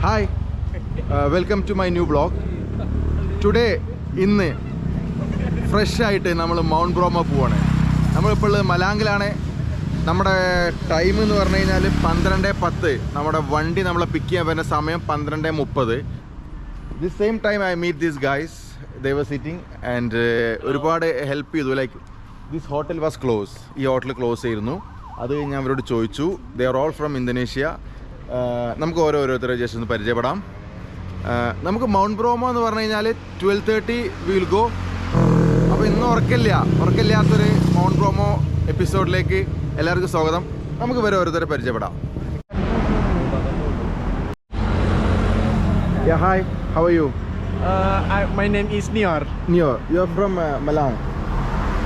Hi, welcome to my new vlog. Today, ഇന്ന് fresh ആയിട്ട് നമ്മൾ മൗണ്ട് ബ്രോമോ പോവാണ്. നമ്മളിപ്പോൾ ഉള്ളത് മലാങ്കിലാണ്. നമ്മുടെ ടൈം എന്ന് പറഞ്ഞു കഴിഞ്ഞാൽ 12:10. നമ്മുടെ വണ്ടി നമ്മളെ പിക്ക് ചെയ്യാൻ വരുന്ന സമയം 12:30. This same time I meet these guys. They were sitting and ഒരുപാട് ഹെൽപ്പ് ചെയ്തു. Like this hotel was close. ഈ ഹോട്ടൽ ക്ലോസ് ചെയ്തിരുന്നു. അത് ഞാൻ അവരോട് ചോദിച്ചു. They are all from Indonesia. നമുക്ക് ഓരോരുത്തരെ ജസ്റ്റ് ഒന്ന് പരിചയപ്പെടാം. നമുക്ക് മൗണ്ട് ബ്രോമോ എന്ന് പറഞ്ഞു കഴിഞ്ഞാൽ 12:30 വി വിൽ ഗോ. അപ്പോൾ ഇന്ന് ഉറക്കമില്ലാത്തൊരു മൗണ്ട് ബ്രോമോ എപ്പിസോഡിലേക്ക് എല്ലാവർക്കും സ്വാഗതം. നമുക്ക് വരെ ഓരോരുത്തരെ പരിചയപ്പെടാം. Yeah, hi. How are you? My name is Nior. Nior, you are from Malang.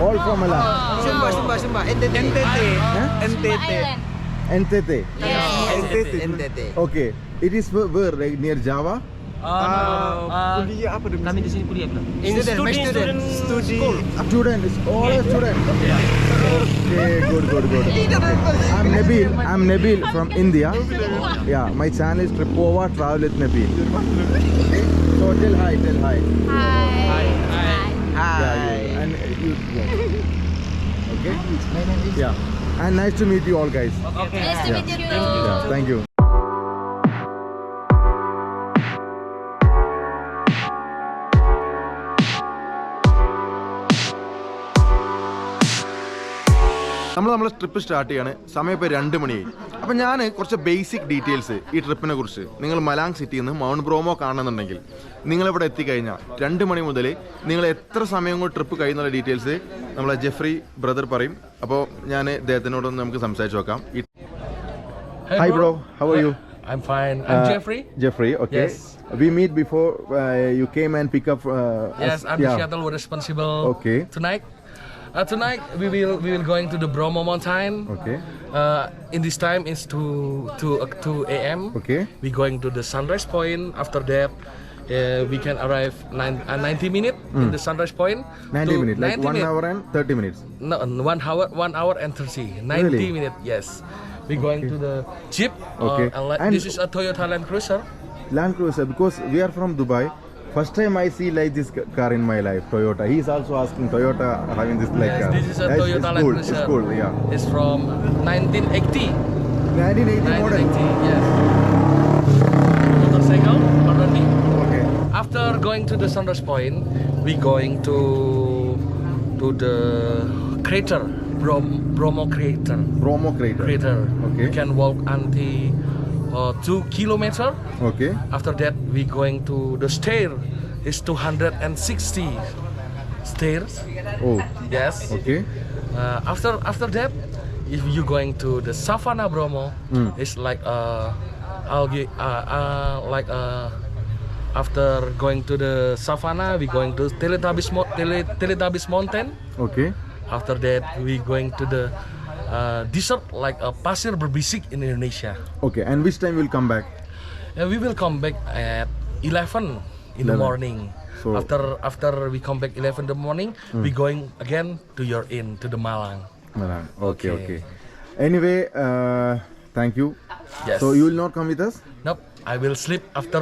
All from Malang. Sumba. NTT. NTT. NTT. Okay. It is where? Like near Java? Kuliah apa dulu? Kami di sini kuliah belum? Student. Student. It's all a student. Okay, good. I'm Nabil from India. Yeah, my channel is Tripova Travel with Nabil. So tell hi. Hi. Yeah, and you. Okay. Yeah. And nice to meet you all, guys. Okay. Nice to meet you. Yeah, thank you. നമ്മളെ trip start ചെയ്യാണ്. സമയം ഇപ്പോൾ 2 മണിയായി. അപ്പോൾ ഞാൻ കുറച്ച് basic details ഈ ട്രിപ്പിനെ കുറിച്ച് നിങ്ങൾ മലാങ് സിറ്റിയിൽ നിന്ന് മൗണ്ട് ബ്രോമോ കാണുന്നുണ്ടെങ്കിൽ നിങ്ങളിവിടെ എത്തിക്കഴിഞ്ഞാൽ 2 മണി മുതൽ നിങ്ങൾ എത്ര സമയം കൊണ്ട് ട്രിപ്പ് കഴിയുന്നുള്ള ഡീറ്റെയിൽസ് നമ്മളെ ജെഫ്രി ബ്രദർ പറയും. അപ്പോൾ ഞാൻ അദ്ദേഹത്തിനോടൊന്ന് നമുക്ക് സംസാരിച്ച് നോക്കാം. Hi bro, how are you? I'm fine. I'm Jeffrey, okay. Yes. We meet before you came and pick up. Yes, I'm the shuttle responsible. Okay. Tonight we will going to the Bromo mountain. Okay. In this time is 2 a.m. Okay. We going to the sunrise point. After that, we can arrive 90 minutes in the sunrise point. 90 minutes, like 1 hour and 30 minutes. No, 1 hour and 30. 90 Really? minutes. Yes. We going to the Jeep. Okay. And this is a Toyota Land Cruiser. Land Cruiser, because we are from Dubai. First time I see like this car in my life, Toyota. He is also asking Toyota having this like Yes, car. this is a Toyota Land Cruiser. It's cool, yeah. It's from 1980. 1980 model. 1980, yes. Motorcycle, already. Okay. After going to the sunrise point, we going to the crater, Bromo crater. Bromo crater. Okay. We can walk until 2 kilometer. Okay. After that, we going to the stair. It's 260 stairs. Oh. Yes. Okay. After that, if you going to the Savannah Bromo, it's like algae. After going to the Savannah, we going to Teletubbies Mountain. Okay. After that, we going to the desert like a pasir berbisik in Indonesia. Okay. And which time we'll come back? We will come back at 11 in the morning. So After we come back 11 in the morning, we going again to to the Malang. Malang. Okay. Anyway, thank you. Yes. So you will not come with us? Nope. I will sleep after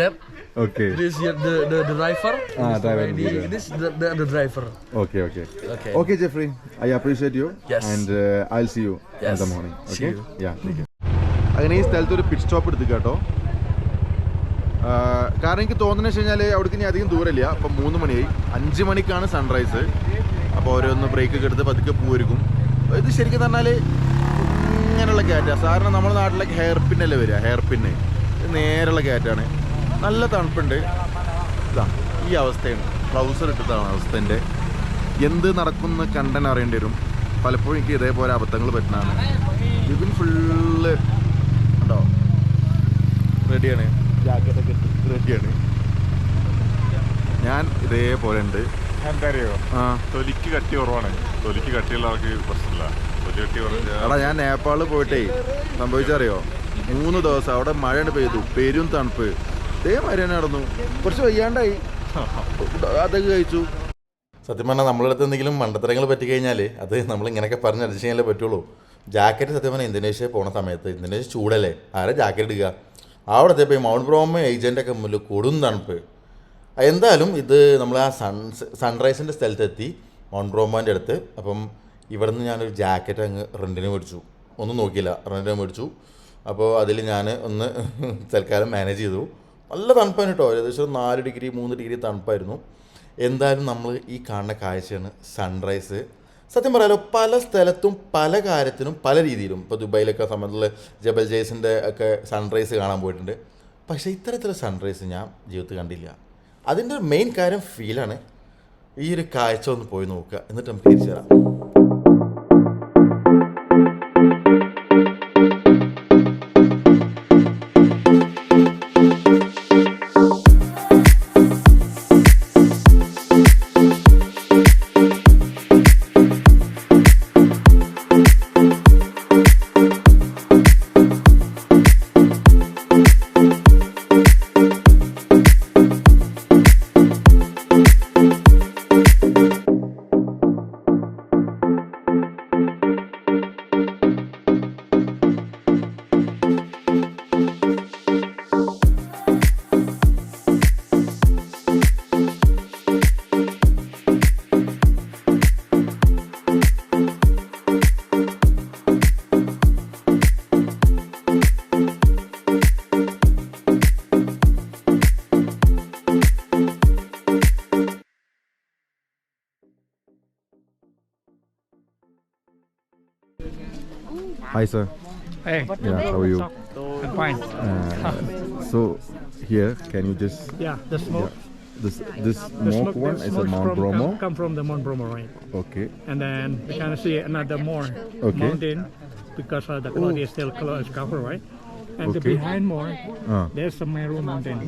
that. Okay. This is the driver. Driver. This the driver. Okay. Okay. Okay, Jeffrey. I appreciate you. Yes. And I'll see you in the morning. See Okay. you. Yeah. Thank you. അങ്ങനെ ഈ സ്ഥലത്ത് ഒരു pit stop എടുത്തു കേട്ടോ. കാരണം എനിക്ക് തോന്നുന്നത് വെച്ച് കഴിഞ്ഞാൽ അവിടേക്ക് ഇനി അധികം ദൂരമില്ല. അപ്പം 3 മണിയായി. 5 മണിക്കാണ് സൺറൈസ്. അപ്പോൾ ഓരോന്ന് ബ്രേക്ക് ഒക്കെ എടുത്ത് പതുക്കെ പോയിരിക്കും. ഇത് ശരിക്കും പറഞ്ഞാൽ ഇങ്ങനെയുള്ള കയറ്റാണ്. സാധാരണ നമ്മുടെ നാട്ടിലേക്ക് ഹെയർ പിന്നല്ലേ വരിക, ഹെയർ പിന്ന്. നേരെയുള്ള കയറ്റാണ്. നല്ല തണുപ്പുണ്ട്. ഇതാ ഈ അവസ്ഥയാണ്. ട്രൗസർ ഇട്ടിട്ടാണ് അവസ്ഥൻ്റെ. എന്ത് നടക്കുന്ന കണ്ടൻ അറിയേണ്ടി വരും. പലപ്പോഴും എനിക്ക് ഇതേപോലെ അബദ്ധങ്ങൾ പറ്റുന്നതാണ്. ഇതിന് ഫുള്ള് ഉണ്ടോ റെഡിയാണ്. ജാക്കറ്റൊക്കെ റെഡിയാണ്. ഞാൻ ഇതേപോലെ ഉണ്ട്. എന്താ അറിയോ, തൊലിക്ക് കട്ടി കുറവാണ്. തൊലിക്ക് കട്ടിയുള്ള ആൾക്ക് പ്രശ്നമില്ല. എടാ ഞാൻ നേപ്പാളിൽ പോയിട്ടേ സംഭവിച്ചറിയോ, 3 ദിവസം അവിടെ മഴ പെയ്തു, പെരും തണുപ്പ്. ഇതേമാതിരി തന്നെ നടന്നു. കുറച്ച് വയ്യാണ്ടായി, അതൊക്കെ കഴിച്ചു. സത്യം പറഞ്ഞാൽ നമ്മളടുത്ത് എന്തെങ്കിലും മണ്ടത്തരങ്ങൾ പറ്റിക്കഴിഞ്ഞാൽ അത് നമ്മൾ ഇങ്ങനെയൊക്കെ പറഞ്ഞ് അഡ്ജസ്റ്റ് ചെയ്യാനേ പറ്റുള്ളൂ. ജാക്കറ്റ് സത്യം പറഞ്ഞാൽ ഇന്തോനേഷ്യ പോണ സമയത്ത്, ഇന്തോനേഷ്യ ചൂടല്ലേ, ആരാ ജാക്കറ്റ് എടുക്കുക? അവിടെ എത്തിയപ്പോൾ ഈ മൗണ്ട് ബ്രോമോ ഏജൻറ്റൊക്കെ മുന്നിൽ കൊടും തണുപ്പ്. എന്തായാലും ഇത് നമ്മൾ ആ സൺറൈസിൻ്റെ സ്ഥലത്തെത്തി മൗണ്ട് ബ്രോമോൻ്റെ അടുത്ത്. അപ്പം ഇവിടെ നിന്ന് ഞാനൊരു ജാക്കറ്റ് അങ്ങ് റെൻറ്റിന് മേടിച്ചു. ഒന്നും നോക്കിയില്ല, റെൻറ്റിന് മേടിച്ചു. അപ്പോൾ അതിൽ ഞാൻ ഒന്ന് തൽക്കാലം മാനേജ് ചെയ്തു. നല്ല തണുപ്പായിരുന്നു കേട്ടോ, ഏകദേശം 4 ഡിഗ്രി 3 ഡിഗ്രി തണുപ്പായിരുന്നു. എന്തായാലും നമ്മൾ ഈ കാണുന്ന കാഴ്ചയാണ് സൺറൈസ്. സത്യം പറയാലോ, പല സ്ഥലത്തും പല കാര്യത്തിനും പല രീതിയിലും. ഇപ്പോൾ ദുബായിലൊക്കെ സംബന്ധിച്ചുള്ള ജബൽ ജയ്സിൻ്റെ ഒക്കെ സൺറൈസ് കാണാൻ പോയിട്ടുണ്ട്. പക്ഷേ ഇത്തരത്തിലുള്ള സൺറൈസ് ഞാൻ ജീവിതത്തിൽ കണ്ടില്ല. അതിൻ്റെ മെയിൻ കാര്യം ഫീലാണ്. ഈ ഒരു കാഴ്ച ഒന്ന് പോയി നോക്കുക, എന്നിട്ട് നമുക്ക് തിരിച്ചു തരാം. Hi sir. Hey, Yeah, how are you? I'm fine. So here, can you just The smoke. this The smoke one is a smoke Mount Bromo. come from the Mount Bromo, right? Okay. And then we can see another more Okay. mountain because the cloud is still close cover, right? And the Okay. behind more, there's some Meru mountain.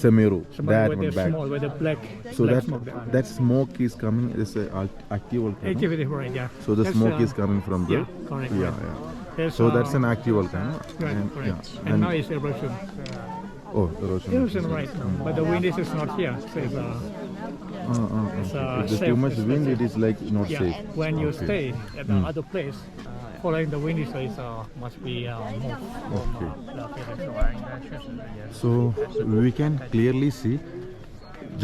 Semeru. Some That with one the back. small, with the black, So black that smoke. There. that smoke is coming. Is a active volcano. Activity, right? Yeah. So the That's, smoke is coming from there. Yeah, correct. Yeah, right. yeah. There's, So that's an active volcano. right, And, correct. yeah. And now it's erosion. Oh, erosion. Erosion, right? But the wind is not here. So it's, It's, If there's safe, too much it's wind, safe. it is like not yeah. safe. When you Okay. stay at the other place, following the wind, so it's must be moved. Okay. So we can clearly see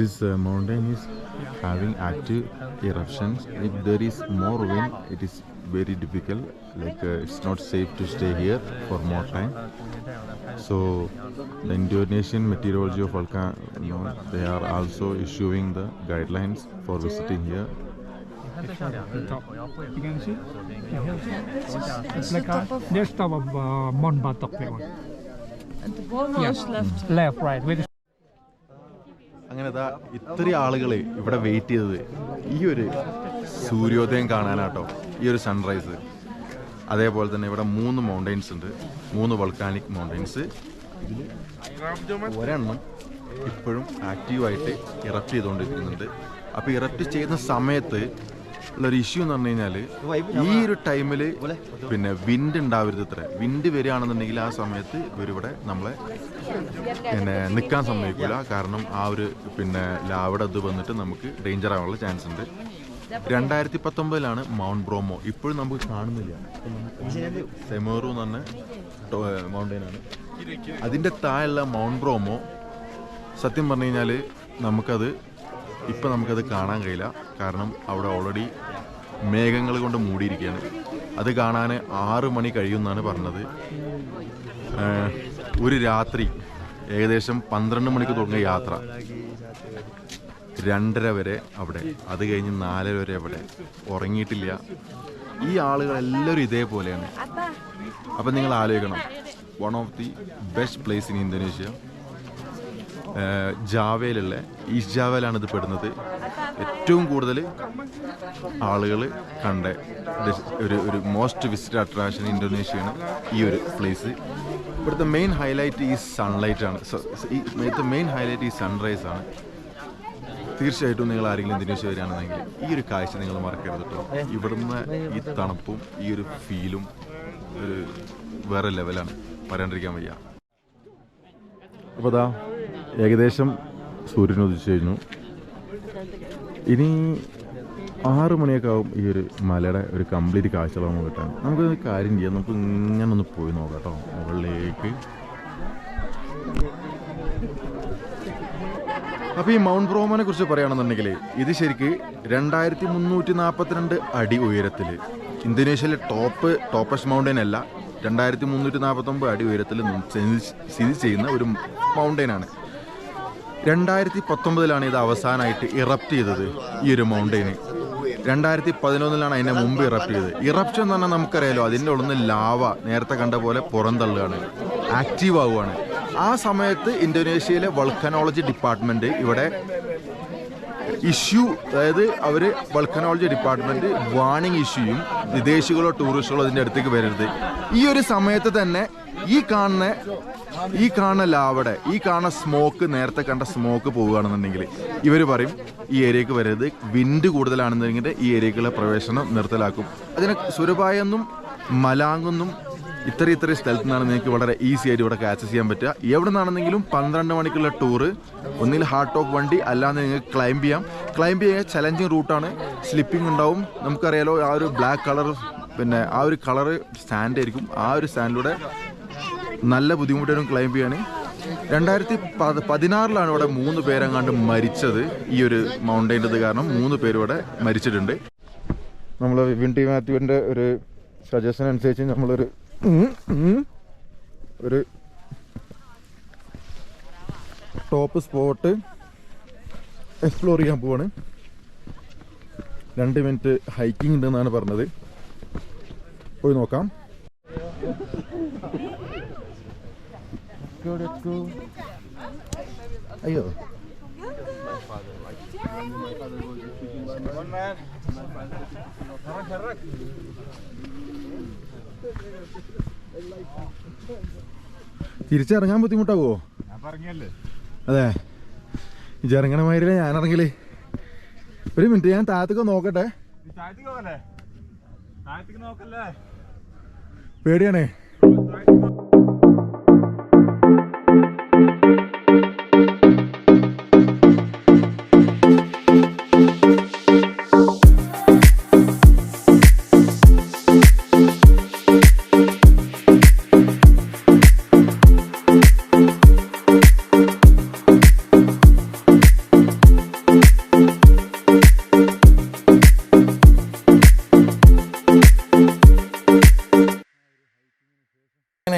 this mountain is having active eruptions. If there is more wind, it is very difficult. Like it's not safe to stay here for more time. So the Indonesian Meteorology of Volcano, they are also issuing the guidelines for visiting here. You can see the hills. It's like there's top of Mount Batok there. And the Bromo is left. Left, right. With അങ്ങനെ ഇത്രയും ആളുകൾ ഇവിടെ wait ചെയ്തത് ഈ ഒരു സൂര്യോദയം കാണാനാട്ടോ, ഈ ഒരു സൺറൈസ്. അതേപോലെ തന്നെ ഇവിടെ 3 മൗണ്ടെയ്ൻസ് ഉണ്ട്, 3 വോൾക്കാനിക് മൗണ്ടെയ്ൻസ്. ഒരെണ്ണം ഇപ്പോഴും ആക്റ്റീവായിട്ട് ഇറപ്റ്റ് ചെയ്തുകൊണ്ടിരിക്കുന്നുണ്ട്. അപ്പോൾ ഇറപ്റ്റ് ചെയ്യുന്ന സമയത്ത് ഉള്ളൊരു ഇഷ്യൂ എന്ന് പറഞ്ഞു കഴിഞ്ഞാൽ ഈ ഒരു ടൈമിൽ പിന്നെ വിൻഡ് ഉണ്ടാവരുത്. ഇത്ര വിൻഡ് വരികയാണെന്നുണ്ടെങ്കിൽ ആ സമയത്ത് ഇവരിവിടെ നമ്മളെ പിന്നെ നിൽക്കാൻ സമ്മതിക്കില്ല. കാരണം ആ ഒരു പിന്നെ ലാവയുടെ ഇത് വന്നിട്ട് നമുക്ക് ഡേഞ്ചർ ആവാനുള്ള ചാൻസ് ഉണ്ട്. 2019 മൗണ്ട് ബ്രോമോ ഇപ്പോഴും നമുക്ക് കാണുന്നില്ല. സെമേറു എന്ന് പറഞ്ഞ മൗണ്ടൈനാണ്. അതിൻ്റെ താഴെയുള്ള മൗണ്ട് ബ്രോമോ സത്യം പറഞ്ഞു കഴിഞ്ഞാൽ നമുക്കത് കാണാൻ കഴിയില്ല. കാരണം അവിടെ ഓൾറെഡി മേഘങ്ങൾ കൊണ്ട് മൂടിയിരിക്കുകയാണ്. അത് കാണാൻ 6 മണി കഴിയുമെന്നാണ് പറഞ്ഞത്. ഒരു രാത്രി ഏകദേശം 12 മണിക്ക് തുടങ്ങിയ യാത്ര 2:30 വരെ അവിടെ, അത് കഴിഞ്ഞ് 4 വരെ അവിടെ ഉറങ്ങിയിട്ടില്ല. ഈ ആളുകളെല്ലാവരും ഇതേപോലെയാണ്. അപ്പം നിങ്ങൾ ആലോചിക്കണം, one of the best place in Indonesia, ജാവയിലുള്ള ഈസ്റ്റ് ജാവയിലാണ് ഇത് പെടുന്നത്. ഏറ്റവും കൂടുതൽ ആളുകൾ കണ്ട ഒരു മോസ്റ്റ് വിസിറ്റഡ് അട്രാക്ഷൻ ഇന്തോനേഷ്യയാണ് ഈ ഒരു പ്ലേസ്. ഇവിടുത്തെ മെയിൻ ഹൈലൈറ്റ് ഈ സൺലൈറ്റാണ്. മെയിൻ ഹൈലൈറ്റ് ഈ സൺറൈസ് ആണ്. തീർച്ചയായിട്ടും നിങ്ങൾ ആരെങ്കിലും ഇന്തോനേഷ്യ വരികയാണെന്നെങ്കിൽ ഈ ഒരു കാഴ്ച നിങ്ങൾ മറക്കരുത് കേട്ടോ. ഇവിടുന്ന് ഈ തണുപ്പും ഈ ഒരു ഫീലും ഒരു വേറെ ലെവലാണ്, പറയാണ്ടിരിക്കാൻ വയ്യ. അപ്പോൾ അതാ ഏകദേശം സൂര്യൻ ഉദിച്ചു കഴിഞ്ഞു. ഇനി 6 മണിയൊക്കെ ആവും ഈ ഒരു മലയുടെ ഒരു കംപ്ലീറ്റ് കാഴ്ചകൾ നമുക്ക് കിട്ടാൻ. നമുക്കൊരു കാര്യം ചെയ്യാം, നമുക്ക് ഇങ്ങനെ ഒന്ന് പോയി നോക്കാം കേട്ടോ മുകളിലേക്ക്. അപ്പോൾ ഈ മൗണ്ട് ബ്രോമോനെ കുറിച്ച് പറയുകയാണെന്നുണ്ടെങ്കിൽ ഇത് ശരിക്ക് 2342 അടി ഉയരത്തിൽ, ഇന്തോനേഷ്യയിലെ ടോപ്പസ്റ്റ് മൗണ്ടൈൻ അല്ല, 2349 അടി ഉയരത്തിൽ സ്ഥിതി ചെയ്യുന്ന ഒരു മൗണ്ടൈനാണ്. 2019 ഇത് അവസാനമായിട്ട് ഇറപ്റ്റ് ചെയ്തത്. ഈ ഒരു മൗണ്ടൈന് 2011 അതിൻ്റെ മുമ്പ് ഇറപ്റ്റ് ചെയ്തത്. ഇറപ്ഷൻ എന്ന് പറഞ്ഞാൽ നമുക്കറിയാലോ, അതിൻ്റെ ഉള്ളിൽ നിന്ന് ലാവ നേരത്തെ കണ്ട പോലെ പുറന്തള്ളുകയാണ്, ആക്റ്റീവ് ആവുകയാണ്. ആ സമയത്ത് ഇന്തോനേഷ്യയിലെ വൾക്കനോളജി ഡിപ്പാർട്ട്മെൻറ്റ് ഇവിടെ അതായത് അവർ വൾക്കനോളജി ഡിപ്പാർട്ട്മെൻറ്റ് വാർണിംഗ് ഇഷ്യൂയും വിദേശികളോ ടൂറിസ്റ്റുകളോ അതിൻ്റെ അടുത്തേക്ക് വരരുത്. ഈ ഒരു സമയത്ത് തന്നെ ഈ കാണുന്ന ലാവയുടെ ഈ കാണുന്ന സ്മോക്ക്, നേരത്തെ കണ്ട സ്മോക്ക് പോവുകയാണെന്നുണ്ടെങ്കിൽ ഇവർ പറയും ഈ ഏരിയക്ക് വരരുത്, വിൻഡ് കൂടുതലാണെന്നുണ്ടെങ്കിൽ ഈ ഏരിയക്കുള്ള പ്രവേശനം നിർത്തലാക്കും. അതിനെ സുരബായെന്നും മലാങ്ങെന്നും ഇത്ര സ്ഥലത്തു നിന്നാണ് നിങ്ങൾക്ക് വളരെ ഈസി ആയിട്ട് ഇവിടെ ആക്സസ് ചെയ്യാൻ പറ്റുക. എവിടെ നിന്നാണെന്നെങ്കിലും 12 മണിക്കുള്ള ടൂറ്, ഒന്നിൽ ഹാർഡ് ടോപ്പ് വണ്ടി, അല്ലാതെ നിങ്ങൾക്ക് ക്ലൈംബ് ചെയ്യാൻ ചലഞ്ചിങ് റൂട്ടാണ്, സ്ലിപ്പിംഗ് ഉണ്ടാവും. നമുക്കറിയാലോ ആ ഒരു ബ്ലാക്ക് കളർ, പിന്നെ ആ ഒരു കളറ് സാൻഡ് ആയിരിക്കും. ആ ഒരു സാൻഡിലൂടെ നല്ല ബുദ്ധിമുട്ടായിരുന്നു ക്ലൈംബ് ചെയ്യാൻ. 2016 ഇവിടെ 3 പേരെങ്ങാണ്ട് മരിച്ചത് ഈ ഒരു മൗണ്ടൈൻ്റെത് കാരണം. 3 പേര് ഇവിടെ മരിച്ചിട്ടുണ്ട്. നമ്മൾ വിപിൻ ടി മാത്യുവിൻ്റെ ഒരു സജഷൻ അനുസരിച്ച് നമ്മളൊരു ടോപ്പ് സ്പോട്ട് എക്സ്പ്ലോർ ചെയ്യാൻ പോവാണ്. 2 മിനിറ്റ് ഹൈക്കിംഗ് ഉണ്ടെന്നാണ് പറഞ്ഞത്. പോയി നോക്കാം. അയ്യോ, തിരിച്ചിറങ്ങാൻ ബുദ്ധിമുട്ടാവോ? അതെ, ഇറങ്ങണ മാതിരി ഞാൻ ഇറങ്ങല്. ഒരു മിനിറ്റ്, ഞാൻ താഴത്തേക്ക് നോക്കട്ടെ. പേടിയാണേ.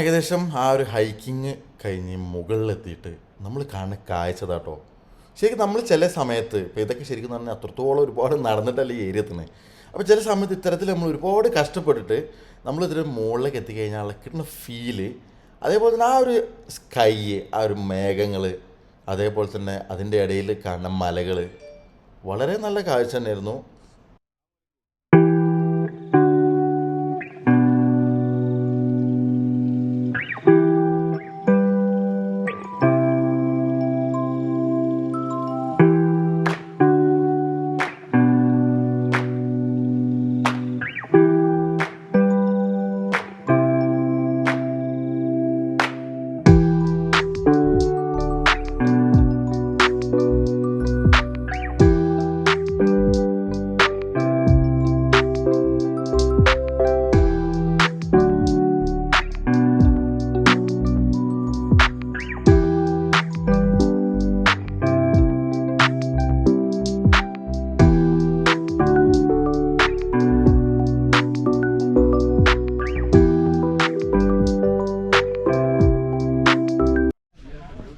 ഏകദേശം ആ ഒരു ഹൈക്കിങ് കഴിഞ്ഞ് മുകളിലെത്തിയിട്ട് നമ്മൾ കാണുന്ന കാഴ്ചതാട്ടോ. ശരിക്കും നമ്മൾ ചില സമയത്ത്, ഇപ്പോൾ ഇതൊക്കെ ശരിക്കും പറഞ്ഞാൽ അത്രത്തോളം ഒരുപാട് നടന്നിട്ടല്ല ഈ ഏരിയ എത്തുന്നത്. അപ്പോൾ ചില സമയത്ത് ഇത്തരത്തിൽ നമ്മൾ ഒരുപാട് കഷ്ടപ്പെട്ടിട്ട് നമ്മളിതിൻ്റെ മുകളിലേക്ക് എത്തിക്കഴിഞ്ഞാൽ കിട്ടുന്ന ഫീല്, അതേപോലെ തന്നെ ആ ഒരു സ്കൈ, ആ ഒരു മേഘങ്ങൾ, അതേപോലെ തന്നെ അതിൻ്റെ ഇടയിൽ കാണുന്ന മലകൾ, വളരെ നല്ല കാഴ്ച തന്നെയായിരുന്നു.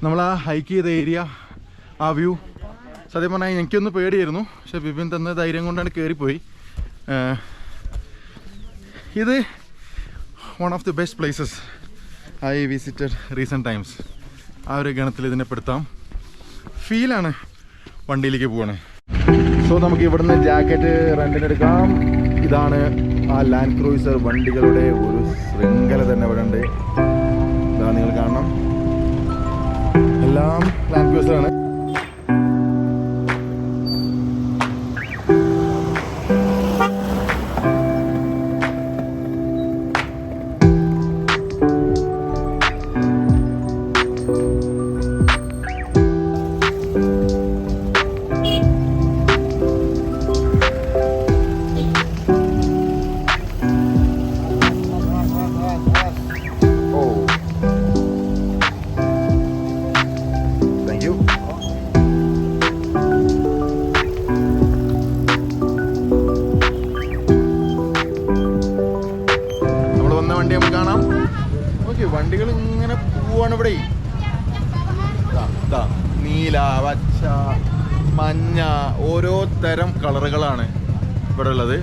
നമ്മൾ ആ ഹൈക്ക് ചെയ്ത ഏരിയ, ആ വ്യൂ, സത്യം പറഞ്ഞാൽ എനിക്കൊന്ന് പേടിയായിരുന്നു. പക്ഷെ ബിപിൻ തന്ന ധൈര്യം കൊണ്ടാണ് കയറിപ്പോയി. ഇത് one of the best places I visited recent times. ആ ഒരു ഗണത്തിൽ ഇതിനെ പെടുത്താം. ഫീലാണ്. വണ്ടിയിലേക്ക് പോവാണ്. സോ നമുക്ക് ഇവിടുന്ന് ജാക്കറ്റ് റെൻറ്റിനെടുക്കാം. ഇതാണ് ആ ലാൻഡ് ക്രൂയിസർ വണ്ടികളുടെ ഒരു ശൃംഖല തന്നെ ഇവിടെ ഉണ്ട്. ഇതാ നിങ്ങൾ കാണണം, എല്ലാം ലാൻഡ് ക്രൂയിസറാണ്. ഇവിടെ നീല, പച്ച, മഞ്ഞ, ഓരോ തരം കളറുകളാണ് ഇവിടെ ഉള്ളത്.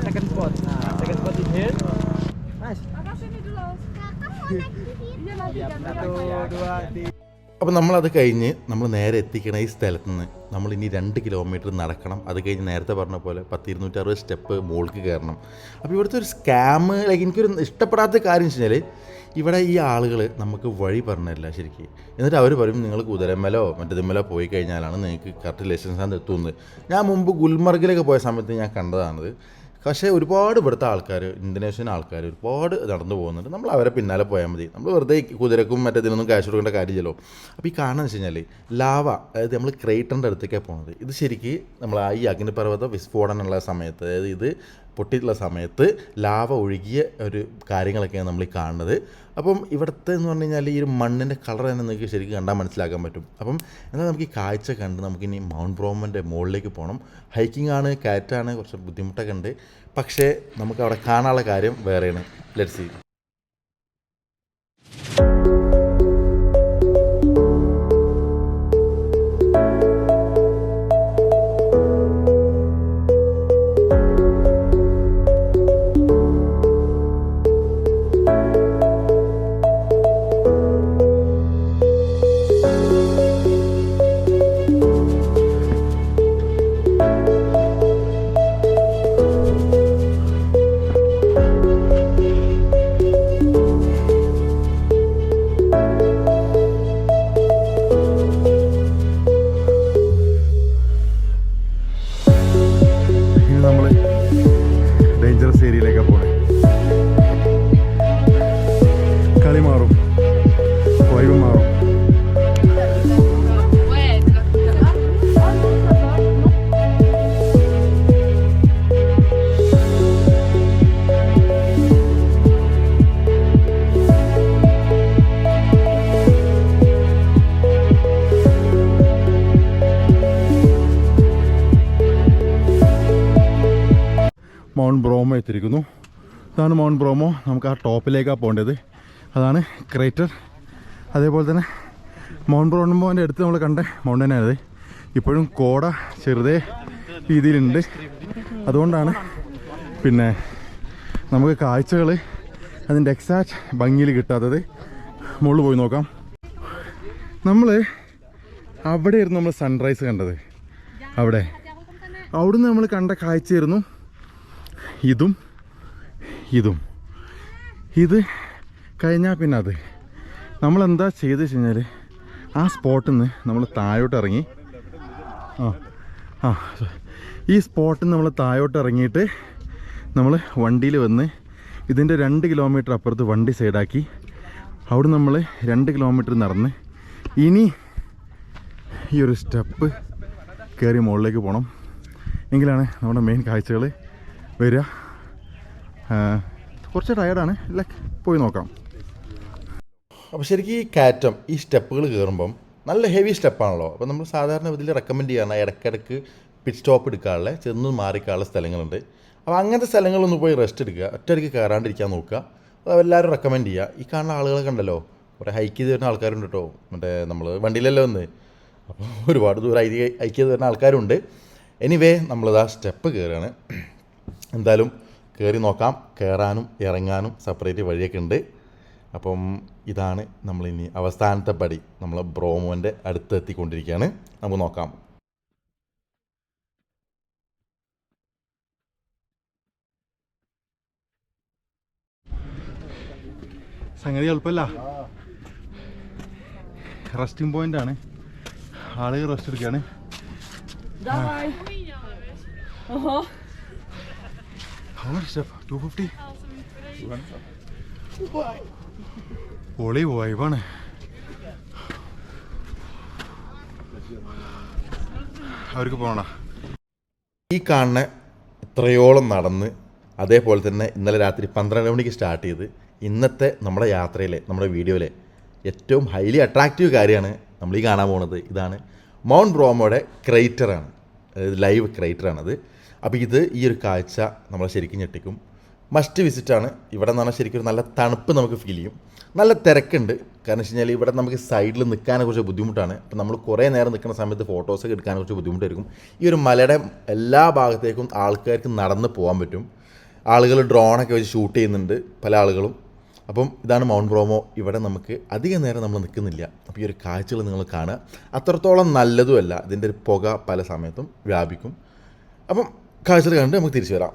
Second spot. Second spot in here. Nice. Kakak sini dulu. Iya nanti jangan 1, 2, 3. അപ്പോൾ നമ്മളത് കഴിഞ്ഞ് നമ്മൾ നേരെ എത്തിക്കണ ഈ സ്ഥലത്ത് നിന്ന് നമ്മളിനി 2 കിലോമീറ്റർ നടക്കണം. അത് കഴിഞ്ഞ് നേരത്തെ പറഞ്ഞ പോലെ 10-260 സ്റ്റെപ്പ് മുകളിലേക്ക് കയറണം. അപ്പോൾ ഇവിടുത്തെ ഒരു സ്കാം, ലൈക്ക് എനിക്കൊരു ഇഷ്ടപ്പെടാത്ത കാര്യം വെച്ച് കഴിഞ്ഞാൽ ഇവിടെ ഈ ആളുകൾ നമുക്ക് വഴി പറഞ്ഞില്ല ശരിക്കും. എന്നിട്ട് അവർ പറയും നിങ്ങൾ കുതിരമലോ മറ്റേതുമലോ പോയി കഴിഞ്ഞാലാണ് നിങ്ങൾക്ക് കറക്റ്റ് ലൈസൻസാണ് എത്തുന്നത്. ഞാൻ മുമ്പ് ഗുൽമർഗിലൊക്കെ പോയ സമയത്ത് ഞാൻ കണ്ടതാണത്. പക്ഷേ ഒരുപാട് ഇവിടുത്തെ ആൾക്കാർ, ഇന്തോനേഷ്യൻ ആൾക്കാർ ഒരുപാട് നടന്നു പോകുന്നുണ്ട്. നമ്മൾ അവരെ പിന്നാലെ പോയാൽ മതി. നമ്മൾ വെറുതെ കുതിരക്കും മറ്റേതിനൊന്നും ക്യാഷ് കൊടുക്കേണ്ട കാര്യമില്ലല്ലോ. അപ്പോൾ ഈ കാണുന്നത് വെച്ച് കഴിഞ്ഞാൽ ലാവ, അതായത് നമ്മൾ ക്രേറ്ററിൻ്റെ അടുത്തേക്കാണ് പോകുന്നത്. ഇത് ശരിക്കും നമ്മൾ ഈ അഗ്നിപർവ്വത വിസ്ഫോടനമുള്ള സമയത്ത്, അതായത് ഇത് പൊട്ടിയിട്ടുള്ള സമയത്ത് ലാവ ഒഴുകിയ ഒരു കാര്യങ്ങളൊക്കെയാണ് നമ്മൾ ഈ കാണുന്നത്. അപ്പം ഇവിടുത്തെ എന്ന് പറഞ്ഞു കഴിഞ്ഞാൽ ഈ ഒരു മണ്ണിൻ്റെ കളർ തന്നെ നിങ്ങൾക്ക് ശരിക്കും കണ്ടാൽ മനസ്സിലാക്കാൻ പറ്റും. അപ്പം എന്നാൽ നമുക്ക് ഈ കാഴ്ച കണ്ട് നമുക്കിനി മൗണ്ട് ബ്രോമൻ്റെ മുകളിലേക്ക് പോകണം. ഹൈക്കിംഗ് ആണ്, കാറ്റാണ്, കുറച്ച് ബുദ്ധിമുട്ടൊക്കെ ഉണ്ട്. പക്ഷേ നമുക്ക് അവിടെ കാണാനുള്ള കാര്യം വേറെയാണ്. Let's see. മൗണ്ട് ബ്രോമോ എത്തിയിരിക്കുന്നു. ഇതാണ് മൗണ്ട് ബ്രോമോ. നമുക്ക് ആ ടോപ്പിലേക്കാണ് പോകേണ്ടത്. അതാണ് ക്രേറ്റർ. അതേപോലെ തന്നെ മൗണ്ട് ബ്രോമോൻ്റെ അടുത്ത് നമ്മൾ കണ്ട മൗണ്ടനാണിത്. ഇപ്പോഴും കോട ചെറുതേ രീതിയിലുണ്ട്. അതുകൊണ്ടാണ് പിന്നെ നമുക്ക് കാഴ്ചകൾ അതിൻ്റെ എക്സാക്റ്റ് ഭംഗിയിൽ കിട്ടാത്തത്. മുകളിൽ പോയി നോക്കാം. നമ്മൾ അവിടെയായിരുന്നു നമ്മൾ സൺറൈസ് കണ്ടത്. അവിടുന്ന് നമ്മൾ കണ്ട കാഴ്ചയായിരുന്നു ഇതും ഇതും. ഇത് കഴിഞ്ഞാൽ പിന്നെ അത് നമ്മളെന്താ ചെയ്ത് വെച്ച് കഴിഞ്ഞാൽ ആ സ്പോട്ടിൽ നിന്ന് നമ്മൾ താഴോട്ട് ഇറങ്ങി, ഈ സ്പോട്ടിൽ നിന്ന് നമ്മൾ താഴോട്ട് ഇറങ്ങിയിട്ട് നമ്മൾ വണ്ടിയിൽ വന്ന് ഇതിൻ്റെ 2 കിലോമീറ്റർ അപ്പുറത്ത് വണ്ടി സൈഡാക്കി അവിടെ നമ്മൾ 2 കിലോമീറ്റർ നടന്ന് ഇനി ഈ ഒരു സ്റ്റെപ്പ് കയറി മുകളിലേക്ക് പോകണം. എങ്കിലാണ് നമ്മുടെ മെയിൻ കാഴ്ചകൾ വരിക. കുറച്ച് ടയർഡാണ്, പോയി നോക്കാം. അപ്പോൾ ശരിക്കും ഈ കയറ്റം, ഈ സ്റ്റെപ്പുകൾ കയറുമ്പം നല്ല ഹെവി സ്റ്റെപ്പാണല്ലോ. അപ്പോൾ നമ്മൾ സാധാരണ ഇതിൽ റെക്കമെൻഡ് ചെയ്യണം ഇടയ്ക്കിടയ്ക്ക് പിറ്റ് സ്റ്റോപ്പ് എടുക്കാനുള്ള, ചെന്ന് മാറിക്കാനുള്ള സ്ഥലങ്ങളുണ്ട്. അപ്പോൾ അങ്ങനത്തെ സ്ഥലങ്ങളിലൊന്ന് പോയി റെസ്റ്റ് എടുക്കുക, ഒറ്റയ്ക്ക് കയറാണ്ടിരിക്കാൻ നോക്കുക. അത് എല്ലാവരും റെക്കമെൻഡ് ചെയ്യുക. ഈ കാണുന്ന ആളുകളൊക്കെ ഉണ്ടല്ലോ, കുറേ ഹൈക്ക് ചെയ്ത് വരുന്ന ആൾക്കാരുണ്ട് കേട്ടോ. മറ്റേ നമ്മൾ വണ്ടിയിലല്ലോ വന്ന്, അപ്പോൾ ഒരുപാട് ദൂരം ഹൈക്ക് ചെയ്ത് വരുന്ന ആൾക്കാരുണ്ട്. എനിവേ നമ്മളിതാ സ്റ്റെപ്പ് കയറുകയാണ്. എന്തായാലും കയറി നോക്കാം. കയറാനും ഇറങ്ങാനും സെപ്പറേറ്റ് വഴിയൊക്കെ ഉണ്ട്. അപ്പം ഇതാണ് നമ്മളിനി അവസാനത്തെ പടി. നമ്മൾ ബ്രോമോൻ്റെ അടുത്ത് എത്തിക്കൊണ്ടിരിക്കുകയാണ്. നമുക്ക് നോക്കാം. സംഗതി എളുപ്പമല്ല. റെസ്റ്റിംഗ് പോയിന്റ് ആണ്. ആളുകൾ റെസ്റ്റ് എടുക്കുകയാണ്. How much step? 250? പൊളി വൈബാണ്. അവർക്ക് പോകണ ഈ കാണുന്ന ഇത്രയോളം നടന്ന്, അതേപോലെ തന്നെ ഇന്നലെ രാത്രി 12 മണിക്ക് സ്റ്റാർട്ട് ചെയ്ത് ഇന്നത്തെ നമ്മുടെ യാത്രയിലെ, നമ്മുടെ വീഡിയോയിലെ ഏറ്റവും ഹൈലി അട്രാക്റ്റീവ് കാര്യമാണ് നമ്മൾ ഈ കാണാൻ പോകുന്നത്. ഇതാണ് മൗണ്ട് ബ്രോമോയുടെ ക്രേറ്ററാണ്, അതായത് ലൈവ് ക്രേറ്ററാണത്. അപ്പോൾ ഈ ഒരു കാഴ്ച നമ്മളെ ശരിക്കും ഞെട്ടിക്കും. മസ്റ്റ് വിസിറ്റാണ്. ഇവിടെ എന്ന് പറഞ്ഞാൽ ശരിക്കും ഒരു നല്ല തണുപ്പ് നമുക്ക് ഫീൽ ചെയ്യും. നല്ല തിരക്കുണ്ട്. കാരണം വെച്ച് കഴിഞ്ഞാൽ ഇവിടെ നമുക്ക് സൈഡിൽ നിൽക്കാനെ കുറച്ച് ബുദ്ധിമുട്ടാണ്. അപ്പോൾ നമ്മൾ കുറേ നേരം നിൽക്കുന്ന സമയത്ത് ഫോട്ടോസൊക്കെ എടുക്കാൻ കുറച്ച് ബുദ്ധിമുട്ടായിരിക്കും. ഈ ഒരു മലയുടെ എല്ലാ ഭാഗത്തേക്കും ആൾക്കാർക്ക് നടന്ന് പോകാൻ പറ്റും. ആളുകൾ ഡ്രോണൊക്കെ വെച്ച് ഷൂട്ട് ചെയ്യുന്നുണ്ട് പല ആളുകളും. അപ്പം ഇതാണ് മൗണ്ട് ബ്രോമോ. ഇവിടെ നമുക്ക് അധികം നേരം നമ്മൾ നിൽക്കുന്നില്ല. അപ്പോൾ ഈ ഒരു കാഴ്ചകൾ നിങ്ങൾ കാണുക. അത്രത്തോളം നല്ലതുമല്ല. ഇതിൻ്റെ ഒരു പുക പല സമയത്തും വ്യാപിക്കും. അപ്പം കാഴ്ചകൾ കണ്ട് നമുക്ക് തിരിച്ചു വരാം.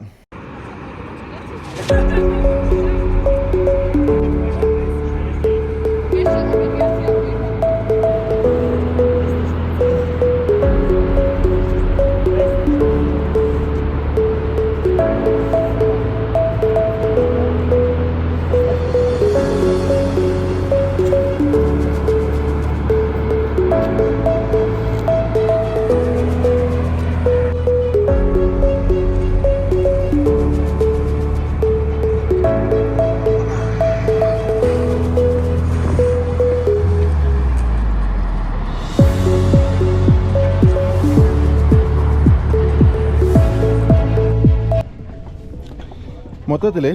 മൊത്തത്തിൽ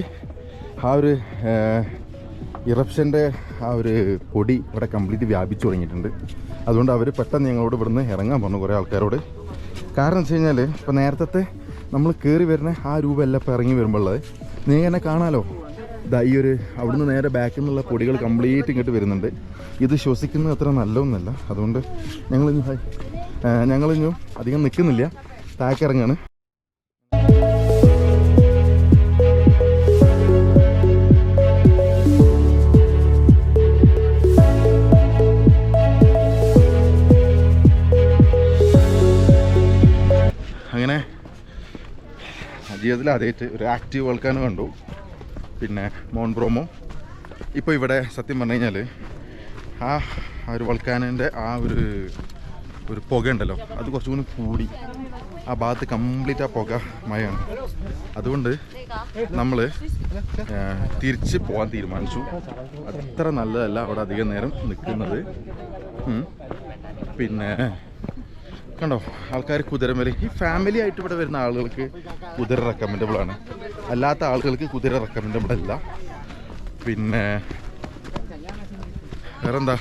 ആ ഒരു ഇറപ്ഷൻ്റെ ആ ഒരു പൊടി ഇവിടെ കംപ്ലീറ്റ് വ്യാപിച്ചു തുടങ്ങിയിട്ടുണ്ട്. അതുകൊണ്ട് അവർ പെട്ടെന്ന് ഞങ്ങളോട് ഇവിടുന്ന് ഇറങ്ങാൻ പറഞ്ഞു കുറേ ആൾക്കാരോട്. കാരണം വെച്ച് കഴിഞ്ഞാൽ ഇപ്പോൾ നേരത്തെ നമ്മൾ കയറി വരുന്ന ആ രൂപമല്ല ഇപ്പോൾ ഇറങ്ങി വരുമ്പോഴുള്ളത്. നീ എന്നെ കാണാമല്ലോ, ഇതാ ഈ ഒരു അവിടുന്ന് നേരെ ബാക്കിൽ നിന്നുള്ള പൊടികൾ കംപ്ലീറ്റ് ഇങ്ങോട്ട് വരുന്നുണ്ട്. ഇത് ശ്വസിക്കുന്നത് അത്ര നല്ലതൊന്നുമല്ല. അതുകൊണ്ട് ഞങ്ങളിഞ്ഞും അധികം നിൽക്കുന്നില്ല, താക്കിറങ്ങാണ്. അങ്ങനെ ജീവിതത്തിൽ ആദ്യമായിട്ട് ഒരു ആക്റ്റീവ് വോൾക്കാനോ കണ്ടു. പിന്നെ മൗണ്ട് ബ്രോമോ. ഇപ്പോൾ ഇവിടെ സത്യം പറഞ്ഞു കഴിഞ്ഞാൽ ആ ഒരു വോൾക്കാനിൻ്റെ ആ ഒരു പുക ഉണ്ടല്ലോ, അത് കുറച്ചുകൂടി കൂടി. ആ ഭാഗത്ത് കംപ്ലീറ്റ് ആ പുക മയാണ്. അതുകൊണ്ട് നമ്മൾ തിരിച്ച് പോകാൻ തീരുമാനിച്ചു. അത്ര നല്ലതല്ല അവിടെ അധികം നേരം നിൽക്കുന്നത്. പിന്നെ കണ്ടോ ആൾക്കാർ കുതിരമേൽ. ഈ ഫാമിലി ആയിട്ട് ഇവിടെ വരുന്ന ആളുകൾക്ക് കുതിര റെക്കമെൻഡബിൾ ആണ്, അല്ലാത്ത ആളുകൾക്ക് കുതിര റെക്കമെൻഡബിൾ അല്ല. പിന്നെ വേറെന്താ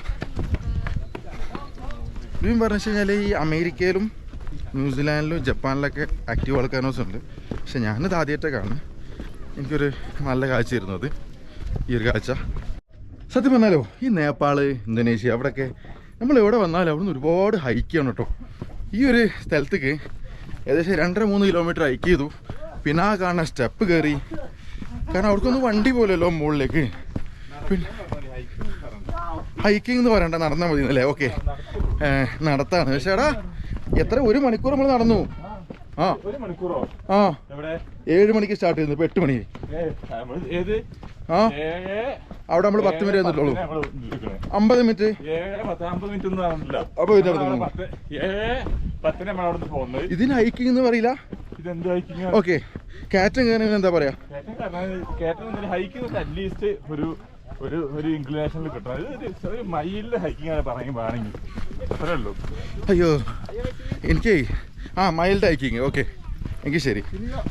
ഇതും പറഞ്ഞു വെച്ച് കഴിഞ്ഞാൽ ഈ അമേരിക്കയിലും ന്യൂസിലാൻഡിലും ജപ്പാനിലൊക്കെ ആക്റ്റീവ് വോൾക്കാനോസ് ഉണ്ട്. പക്ഷെ ഞാനിത് ആദ്യമായിട്ടൊക്കെയാണ്. എനിക്കൊരു നല്ല കാഴ്ചയായിരുന്നു അത്, ഈ ഒരു കാഴ്ച. സത്യം പറഞ്ഞാലോ ഈ നേപ്പാൾ, ഇന്തോനേഷ്യ അവിടെയൊക്കെ നമ്മൾ എവിടെ വന്നാലും അവിടെ നിന്ന് ഒരുപാട് ഹൈക്ക് ചെയ്യണം കേട്ടോ. ഈ ഒരു സ്ഥലത്തേക്ക് ഏകദേശം 2-3 കിലോമീറ്റർ ഹൈക്ക് ചെയ്തു. പിന്നെ ആ കാണുന്ന സ്റ്റെപ്പ് കയറി. കാരണം അവർക്കൊന്നും വണ്ടി പോലല്ലോ മുകളിലേക്ക്. പിന്നെ ഹൈക്കിംഗ് എന്ന് പറയണ്ട, നടന്നാൽ മതി എന്നല്ലേ? ഓക്കെ, നടത്താണ്. പക്ഷേ എടാ എത്ര 1 മണിക്കൂർ നമ്മൾ നടന്നു. ആ 7 മണിക്ക് സ്റ്റാർട്ട് ചെയ്യുന്നു, ഇപ്പോൾ 8 മണി. ആ അവിടെ നമ്മൾ 10 മിനിറ്റ് വന്നിട്ടുള്ളൂ. 50 മിനിറ്റ്. ഇതിന് ഹൈക്കിംഗ് എന്ന് പറയില്ല. ഓക്കെ, കാറ്റം കയറി എന്താ പറയാ? അറ്റ്ലീസ്റ്റ് ഒരു ഇൻക്ലിനേഷനിൽ കിട്ടണം. ഒരു മൈലിന്റെ ഹൈക്കിംഗ് ആണ് പറയുകയാണെങ്കിൽ അത്രേ ഉള്ളൂ. അയ്യോ എനിക്ക് മൈൽഡ് ഹൈക്കിങ്. ഓക്കെ, എങ്കിൽ ശരി.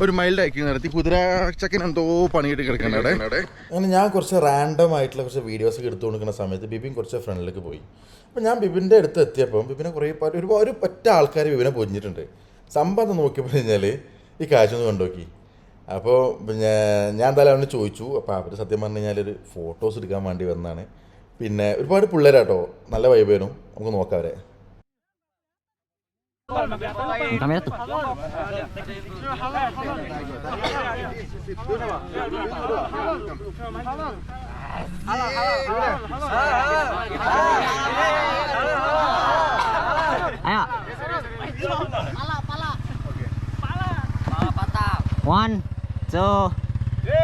ഒരു മൈൽഡ് ഹൈക്കിംഗ് നടത്തി. കുതിരച്ചക്കൻ എന്തോ പണിയിട്ട് കിടക്കണ്ട അവിടെ. അങ്ങനെ ഞാൻ കുറച്ച് റാൻഡം ആയിട്ടുള്ള കുറച്ച് വീഡിയോസൊക്കെ എടുത്തു കൊടുക്കുന്ന സമയത്ത് ബിബിൻ കുറച്ച് ഫ്രണ്ടിലേക്ക് പോയി. അപ്പോൾ ഞാൻ ബിബിൻ്റെ അടുത്ത് എത്തിയപ്പോൾ ബിബിനെ ഒരുപാട് ഒറ്റ ആൾക്കാർ ബിബിനെ പൊഞ്ഞിട്ടുണ്ട്. സംഭവം നോക്കിയപ്പോൾ കഴിഞ്ഞാൽ ഈ കാഴ്ച ഒന്ന് കണ്ടുനോക്കി. അപ്പോൾ പിന്നെ ഞാൻ എന്തായാലും അവനെ ചോദിച്ചു. അപ്പോൾ അവർ സത്യം പറഞ്ഞു കഴിഞ്ഞാൽ ഒരു ഫോട്ടോസ് എടുക്കാൻ വേണ്ടി വന്നതാണ്. പിന്നെ ഒരുപാട് പിള്ളേരാട്ടോ, നല്ല വൈബ് വരും. നമുക്ക് നോക്കാം അവരെ. One, two,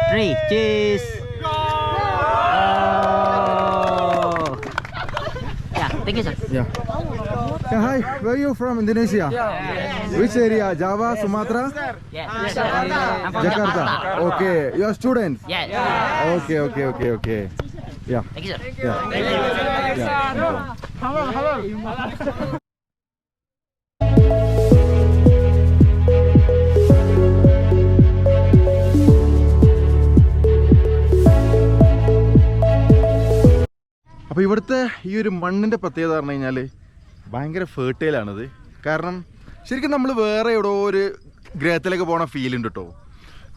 three, cheese. Yeah, thank you, sir. Yeah. Yeah, hi, where are you from? Indonesia? Which area? Java, Sumatra? Yes. I'm from Jakarta. Okay, you are students? Yes. Okay. Yeah. Thank you, sir. അപ്പോൾ ഇവിടുത്തെ ഈ ഒരു മണ്ണിൻ്റെ പ്രത്യേകത പറഞ്ഞു കഴിഞ്ഞാൽ ഭയങ്കര ഫേർട്ടൈലാണിത്. കാരണം ശരിക്കും നമ്മൾ വേറെ എവിടെയോ ഒരു ഗ്രഹത്തിലേക്ക് പോകണ ഫീൽ ഉണ്ട് കേട്ടോ.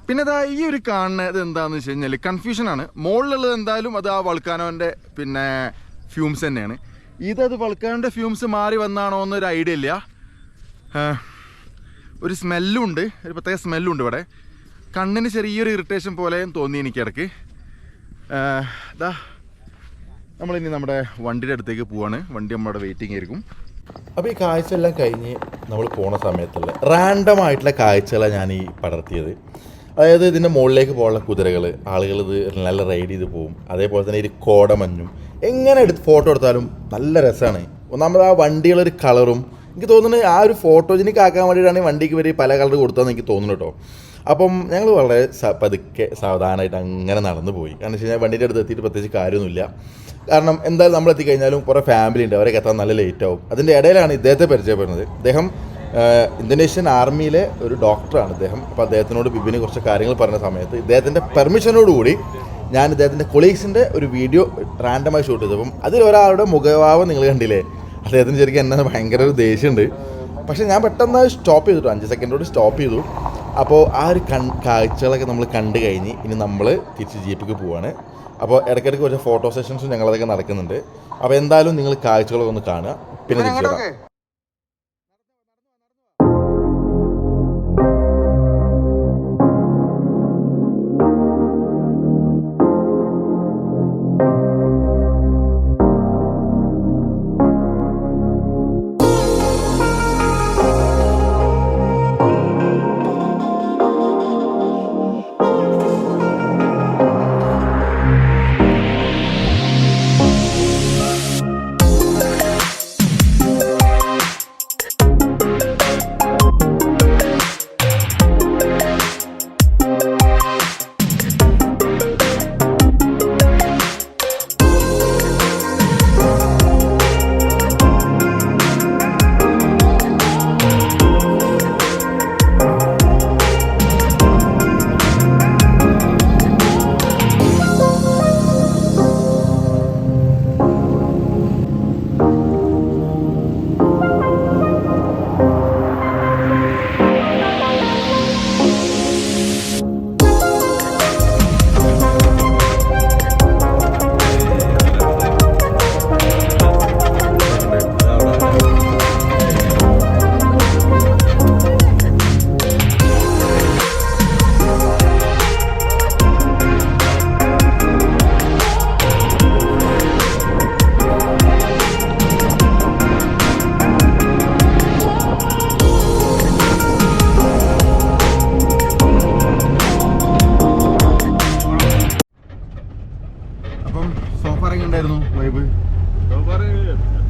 പിന്നെ അതാ ഈ ഒരു കാണുന്നത് എന്താണെന്ന് വെച്ച് കഴിഞ്ഞാൽ കൺഫ്യൂഷനാണ്. മുകളിലുള്ളത് എന്തായാലും അത് ആ വൾക്കാനോൻ്റെ പിന്നെ ഫ്യൂംസ് തന്നെയാണ്. ഇതത് വൾക്കാനോൻ്റെ ഫ്യൂംസ് മാറി വന്നാണോ എന്നൊരു ഐഡിയ ഇല്ല. ഒരു സ്മെല്ലുണ്ട്, ഒരു പ്രത്യേക സ്മെല്ലുണ്ട് ഇവിടെ. കണ്ണിന് ചെറിയൊരു ഇറിറ്റേഷൻ പോലെ തോന്നി എനിക്കിടയ്ക്ക്. ഇതാ നമ്മളിനി നമ്മുടെ വണ്ടിയുടെ അടുത്തേക്ക് പോവാണ്. വണ്ടി നമ്മുടെ വെയിറ്റിംഗ് ആയിരിക്കും. അപ്പോൾ ഈ കാഴ്ച എല്ലാം കഴിഞ്ഞ് നമ്മൾ പോണ സമയത്തുള്ള റാൻഡം ആയിട്ടുള്ള കാഴ്ചകളാണ് ഞാൻ ഈ പടർത്തിയത്. അതായത് ഇതിൻ്റെ മുകളിലേക്ക് പോകാനുള്ള കുതിരകൾ, ആളുകൾ ഇത് നല്ല റൈഡ് ചെയ്ത് പോകും. അതേപോലെ തന്നെ ഈ കോടമഞ്ഞും എങ്ങനെ ഫോട്ടോ എടുത്താലും നല്ല രസമാണ്. ഒന്നാമത് ആ വണ്ടികളൊരു കളറും എനിക്ക് തോന്നുന്നത് ആ ഒരു ഫോട്ടോജനിക് ആക്കാൻ വേണ്ടിയിട്ടാണ് വണ്ടിക്ക് വരെ പല കളർ കൊടുത്തതെന്ന് എനിക്ക് തോന്നുന്നു കേട്ടോ. അപ്പം ഞങ്ങൾ വളരെ പതുക്കെ സാവധാനമായിട്ട് അങ്ങനെ നടന്നു പോയി. കാരണം വെച്ച് കഴിഞ്ഞാൽ വണ്ടിയുടെ അടുത്ത് എത്തിയിട്ട് പ്രത്യേകിച്ച് കാര്യമൊന്നുമില്ല. കാരണം എന്തായാലും നമ്മൾ എത്തിക്കഴിഞ്ഞാലും കുറേ ഫാമിലി ഉണ്ട്, അവരൊക്കെ എത്താൻ നല്ല ലേറ്റ് ആവും. അതിൻ്റെ ഇടയിലാണ് ഇദ്ദേഹത്തെ പരിചയപ്പെടുന്നത്. അദ്ദേഹം ഇന്തോനേഷ്യൻ ആർമിയിലെ ഒരു ഡോക്ടറാണ് ഇദ്ദേഹം. അപ്പോൾ അദ്ദേഹത്തിനോട് ബിബിന് കുറച്ച് കാര്യങ്ങൾ പറഞ്ഞ സമയത്ത് ഇദ്ദേഹത്തിൻ്റെ പെർമിഷനോടുകൂടി ഞാൻ ഇദ്ദേഹത്തിൻ്റെ കൊളീഗ്സിൻ്റെ ഒരു വീഡിയോ റാൻഡമായി ഷൂട്ട് ചെയ്തപ്പം അതിലൊരാളുടെ മുഖഭാവം നിങ്ങൾ കണ്ടില്ലേ. അദ്ദേഹത്തിന് ശരിക്കും എന്നെ ഭയങ്കര ഒരു ദേഷ്യമുണ്ട്. പക്ഷേ ഞാൻ പെട്ടെന്ന് സ്റ്റോപ്പ് ചെയ്തിട്ടു, 5 സെക്കൻഡോട് സ്റ്റോപ്പ് ചെയ്തു. അപ്പോൾ ആ ഒരു കാഴ്ചകളൊക്കെ നമ്മൾ കണ്ടു കഴിഞ്ഞ് ഇനി നമ്മൾ തിരിച്ച് ജീപ്പിക്ക് പോവാണ്. അപ്പോൾ ഇടയ്ക്കിടയ്ക്ക് കുറച്ച് ഫോട്ടോ സെഷൻസും ഞങ്ങളതൊക്കെ നടക്കുന്നുണ്ട്. അപ്പോൾ എന്തായാലും നിങ്ങൾ കാഴ്ചകളൊക്കെ ഒന്ന് കാണുക, പിന്നെ തിരിച്ചു വരാം.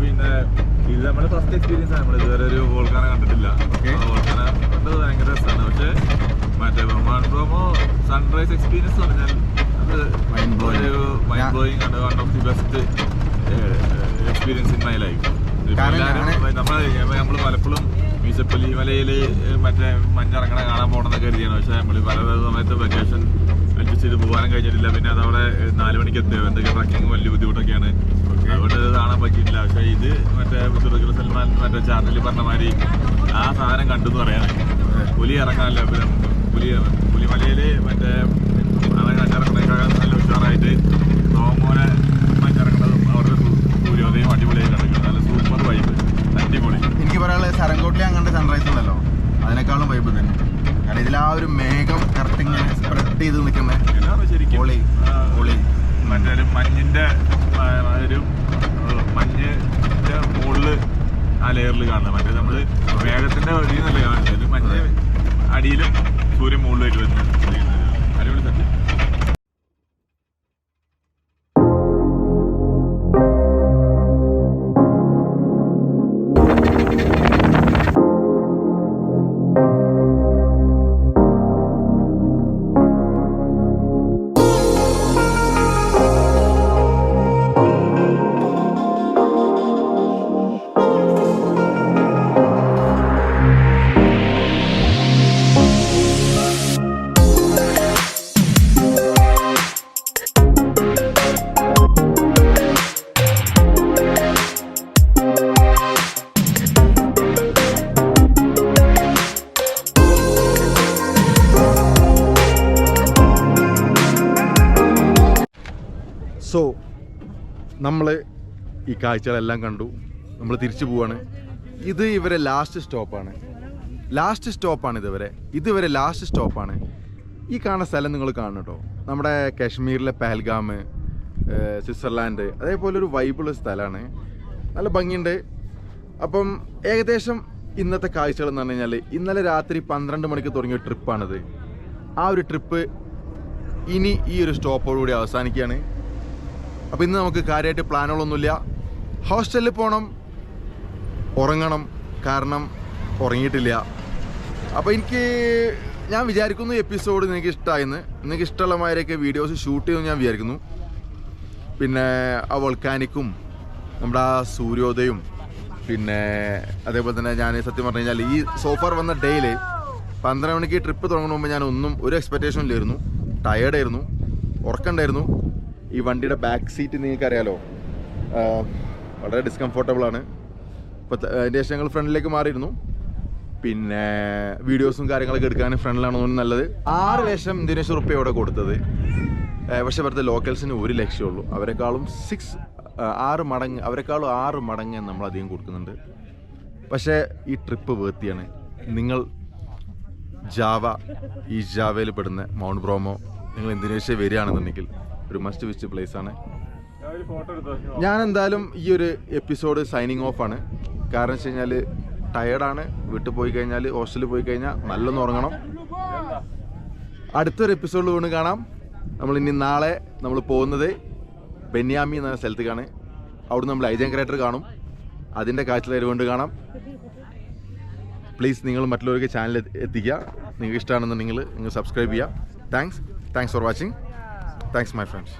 പിന്നെ ഇത് നമ്മുടെ ഫസ്റ്റ് എക്സ്പീരിയൻസ് ആണ്. നമ്മൾ ഇതുവരെ ഒരു വോൾക്കാനോ കണ്ടിട്ടില്ല. വോൾക്കാനോ കണ്ടത് ഭയങ്കര രസമാണ്. പക്ഷേ മറ്റേ ബ്രോമോ സൺറൈസ് എക്സ്പീരിയൻസ് പറഞ്ഞാൽ അത് മൈൻഡ് ബ്ലോയിങ് ആണ്. One of the best experience in my life. നമ്മൾ പലപ്പോഴും മീസപ്പള്ളി മലയിൽ മറ്റേ മഞ്ഞിറങ്ങണ കാണാൻ പോകണമെന്നൊക്കെ കരുതിയാണ്. പക്ഷേ നമ്മൾ പല സമയത്ത് വെക്കേഷൻ അഡ്ജസ്റ്റ് ചെയ്ത് പോകാനും കഴിഞ്ഞിട്ടില്ല. പിന്നെ അതവിടെ 4 മണിക്ക് എത്തുക, എന്തൊക്കെ ട്രക്കിങ് വലിയ ബുദ്ധിമുട്ടൊക്കെയാണ്, അതുകൊണ്ട് ഇത് കാണാൻ പറ്റിയിട്ടില്ല. പക്ഷേ ഇത് മറ്റേ ദുർഗ സൽമാൻ മറ്റേ ചാനലിൽ പറഞ്ഞ മാതിരി ആ സാധനം കണ്ടു എന്ന് പറയാനാണ്. പുലി ഇറങ്ങാനല്ല, പുലിമലയിൽ മറ്റേ മഞ്ഞിറങ്ങണേക്കാൾ നല്ല ഉഷാറായിട്ട് തോമോനെ മഞ്ഞിറങ്ങണതും അവരുടെ സൂര്യോദയം അടിപൊളിയായി കണ്ടിട്ടുണ്ട്. നല്ല സൂപ്പർ വൈബ്, അടിപൊളി. എനിക്ക് പറയാനുള്ളത് സരങ്കോട്ടിൽ അങ്ങനത്തെ സൺറൈസ് ഉണ്ടല്ലോ, അതിനേക്കാളും വൈബ് തന്നെ. കാരണം ഇതിൽ ആ ഒരു മേഘം കറക്റ്റ് ഇങ്ങനെ സ്പ്രെഡ് ചെയ്ത് നിൽക്കുന്നത് ശരിക്കും പൊളി പൊളി. മറ്റേ ഒരു മഞ്ഞിന്റെ മുകളിൽ ആ ലെയറിൽ കാണുന്നത്. മറ്റേ നമ്മള് മേഘത്തിന്റെ അടിയിൽ നിന്നല്ല കാണുന്നത്, മഞ്ഞ് അടിയിലും സൂര്യൻ മുകളിലായിട്ട് വരുന്നത്. അടിപൊളി തന്നെ. സോ നമ്മൾ ഈ കാഴ്ചകളെല്ലാം കണ്ടു, നമ്മൾ തിരിച്ചു പോവാണ്. ഇത് ഇവരെ ലാസ്റ്റ് സ്റ്റോപ്പാണ്, ഇതുവരെ ലാസ്റ്റ് സ്റ്റോപ്പാണ്. ഈ കാണുന്ന സ്ഥലം നിങ്ങൾ കാണണം കേട്ടോ. നമ്മുടെ കാശ്മീരിലെ പഹൽഗാം, സ്വിറ്റ്സർലാൻഡ്, അതേപോലെ ഒരു വൈബുള്ള സ്ഥലമാണ്, നല്ല ഭംഗിയുണ്ട്. അപ്പം ഏകദേശം ഇന്നത്തെ കാഴ്ചകൾ എന്ന് പറഞ്ഞു കഴിഞ്ഞാൽ ഇന്നലെ രാത്രി 12 മണിക്ക് തുടങ്ങിയ ട്രിപ്പാണിത്. ആ ഒരു ട്രിപ്പ് ഇനി ഈ ഒരു സ്റ്റോപ്പോടുകൂടി അവസാനിക്കുകയാണ്. അപ്പോൾ ഇന്ന് നമുക്ക് കാര്യമായിട്ട് പ്ലാനുകളൊന്നുമില്ല. ഹോസ്റ്റലിൽ പോകണം, ഉറങ്ങണം, കാരണം ഉറങ്ങിയിട്ടില്ല. അപ്പോൾ ഞാൻ വിചാരിക്കുന്നു എപ്പിസോഡ് നിങ്ങൾക്ക് ഇഷ്ടമായെന്ന്. നിങ്ങൾക്ക് ഇഷ്ടമുള്ളമാരൊക്കെ വീഡിയോസ് ഷൂട്ട് ചെയ്യുമെന്ന് ഞാൻ വിചാരിക്കുന്നു. പിന്നെ ആ വോൾക്കാനിക്കും നമ്മുടെ ആ സൂര്യോദയവും, പിന്നെ അതേപോലെ തന്നെ ഞാൻ സത്യം പറഞ്ഞു കഴിഞ്ഞാൽ ഈ സോഫാർ വന്ന ഡേയിൽ 12 മണിക്ക് ട്രിപ്പ് തുടങ്ങുന്ന മുമ്പ് ഞാൻ ഒരു എക്സ്പെക്റ്റേഷൻ ഇല്ലായിരുന്നു. ടയേർഡായിരുന്നു, ഉറക്കണ്ടായിരുന്നു. ഈ വണ്ടിയുടെ ബാക്ക് സീറ്റ് നിങ്ങൾക്കറിയാലോ, വളരെ ഡിസ്കംഫോർട്ടബിളാണ്. ഇപ്പോൾ അതിൻ്റെ ശേഷം ഞങ്ങൾ ഫ്രണ്ടിലേക്ക് മാറിയിരുന്നു. പിന്നെ വീഡിയോസും കാര്യങ്ങളൊക്കെ എടുക്കാൻ ഫ്രണ്ടിലാണ് നല്ലത്. 6 ലക്ഷം ഇന്തോനേഷ്യ റുപ്യ ഇവിടെ കൊടുത്തത്. പക്ഷേ ഇവിടുത്തെ ലോക്കൽസിന് 1 ലക്ഷമേ അവരെക്കാളും 6 മടങ്ങ് നമ്മളധികം കൊടുക്കുന്നുണ്ട്. പക്ഷേ ഈ ട്രിപ്പ് വേർത്തിയാണ്. നിങ്ങൾ ജാവയിൽ പെടുന്ന മൗണ്ട് ബ്രോമോ നിങ്ങൾ ഇന്തോനേഷ്യ വരികയാണെന്നുണ്ടെങ്കിൽ ഒരു മസ്റ്റ് വിസിറ്റ് പ്ലേസ് ആണ്. ഞാൻ എന്തായാലും ഈ ഒരു എപ്പിസോഡ് സൈനിങ് ഓഫ് ആണ്. കാരണം വെച്ച് കഴിഞ്ഞാൽ ടയേർഡാണ്. വീട്ടിൽ പോയി കഴിഞ്ഞാൽ, ഹോസ്റ്റലിൽ പോയി കഴിഞ്ഞാൽ നല്ലൊന്ന് ഉറങ്ങണം. അടുത്തൊരു എപ്പിസോഡിൽ വീണ്ടും കാണാം. ഇനി നാളെ നമ്മൾ പോകുന്നത് ബെന്യാമി എന്ന സ്ഥലത്തേക്കാണ്. അവിടെ നമ്മൾ ഐജൻ ക്രേറ്റർ കാണും. അതിൻ്റെ കാഴ്ചകൾ വീണ്ടും കാണാം. പ്ലീസ് നിങ്ങൾ മറ്റുള്ളവർക്ക് ചാനൽ എത്തിക്കുക. നിങ്ങൾക്ക് ഇഷ്ടമാണെന്നുണ്ടെങ്കിൽ നിങ്ങൾ സബ്സ്ക്രൈബ് ചെയ്യുക. Thanks for watching. Thanks my friends.